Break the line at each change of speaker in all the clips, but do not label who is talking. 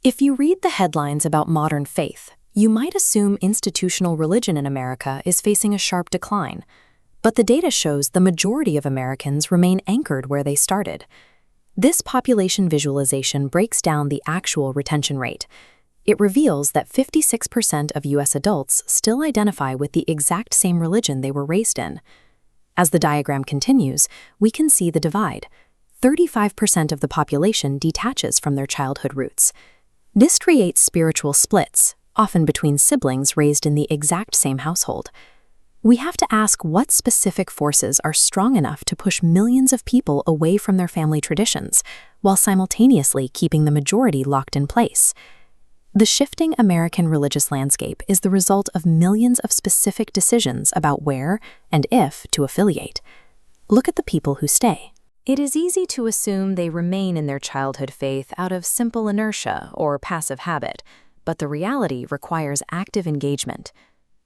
If you read the headlines about modern faith, you might assume institutional religion in America is facing a sharp decline. But the data shows the majority of Americans remain anchored where they started. This population visualization breaks down the actual retention rate. It reveals that 56% of U.S. adults still identify with the exact same religion they were raised in. As the diagram continues, we can see the divide. 35% of the population detaches from their childhood roots. This creates spiritual splits, often between siblings raised in the exact same household. We have to ask what specific forces are strong enough to push millions of people away from their family traditions, while simultaneously keeping the majority locked in place. The shifting American religious landscape is the result of millions of specific decisions about where and if to affiliate. Look at the people who stay. It is easy to assume they remain in their childhood faith out of simple inertia or passive habit, but the reality requires active engagement.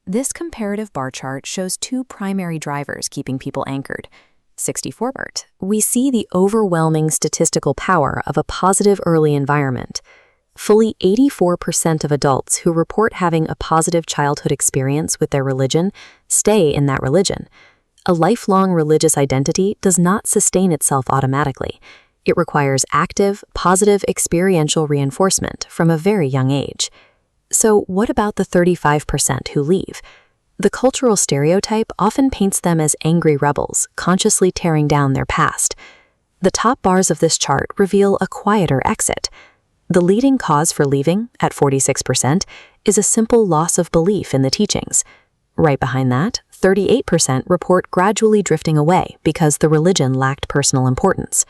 This comparative bar chart shows two primary drivers keeping people anchored. 64%. We see the overwhelming statistical power of a positive early environment. Fully 84% of adults who report having a positive childhood experience with their religion stay in that religion. A lifelong religious identity does not sustain itself automatically. It requires active, positive experiential reinforcement from a very young age. So what about the 35% who leave? The cultural stereotype often paints them as angry rebels, consciously tearing down their past. The top bars of this chart reveal a quieter exit. The leading cause for leaving, at 46%, is a simple loss of belief in the teachings. Right behind that, 38% report gradually drifting away because the religion lacked personal importance.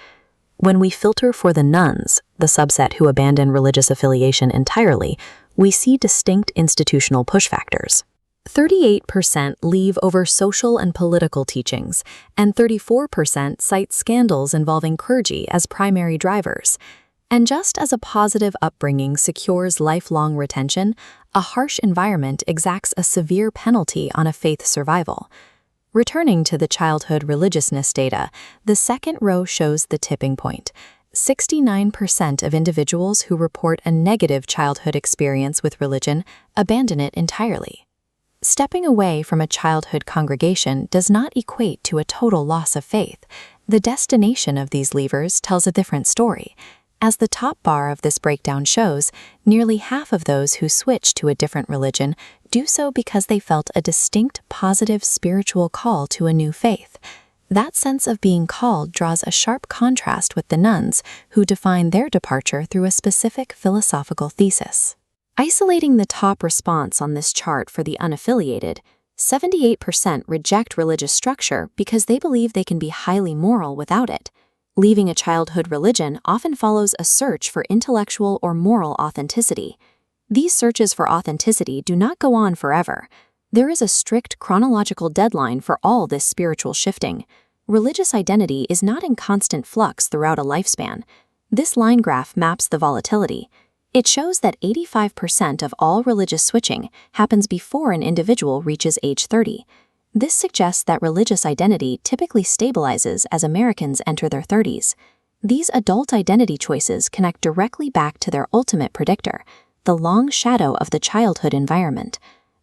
When we filter for the nones, the subset who abandon religious affiliation entirely, we see distinct institutional push factors. 38% leave over social and political teachings, and 34% cite scandals involving clergy as primary drivers. And just as a positive upbringing secures lifelong retention, a harsh environment exacts a severe penalty on a faith survival. Returning to the childhood religiousness data, the second row shows the tipping point. 69% of individuals who report a negative childhood experience with religion abandon it entirely. Stepping away from a childhood congregation does not equate to a total loss of faith. The destination of these leavers tells a different story. As the top bar of this breakdown shows, nearly half of those who switch to a different religion do so because they felt a distinct positive spiritual call to a new faith. That sense of being called draws a sharp contrast with the nones, who define their departure through a specific philosophical thesis. Isolating the top response on this chart for the unaffiliated, 78% reject religious structure because they believe they can be highly moral without it. Leaving a childhood religion often follows a search for intellectual or moral authenticity. These searches for authenticity do not go on forever. There is a strict chronological deadline for all this spiritual shifting. Religious identity is not in constant flux throughout a lifespan. This line graph maps the volatility. It shows that 85% of all religious switching happens before an individual reaches age 30. This suggests that religious identity typically stabilizes as Americans enter their 30s. These adult identity choices connect directly back to their ultimate predictor, the long shadow of the childhood environment.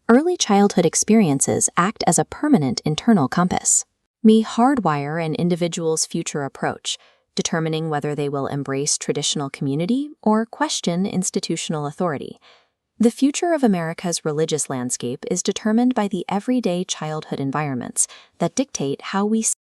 Early childhood experiences act as a permanent internal compass. We hardwire an individual's future approach, determining whether they will embrace traditional community or question institutional authority. The future of America's religious landscape is determined by the everyday childhood environments that dictate how we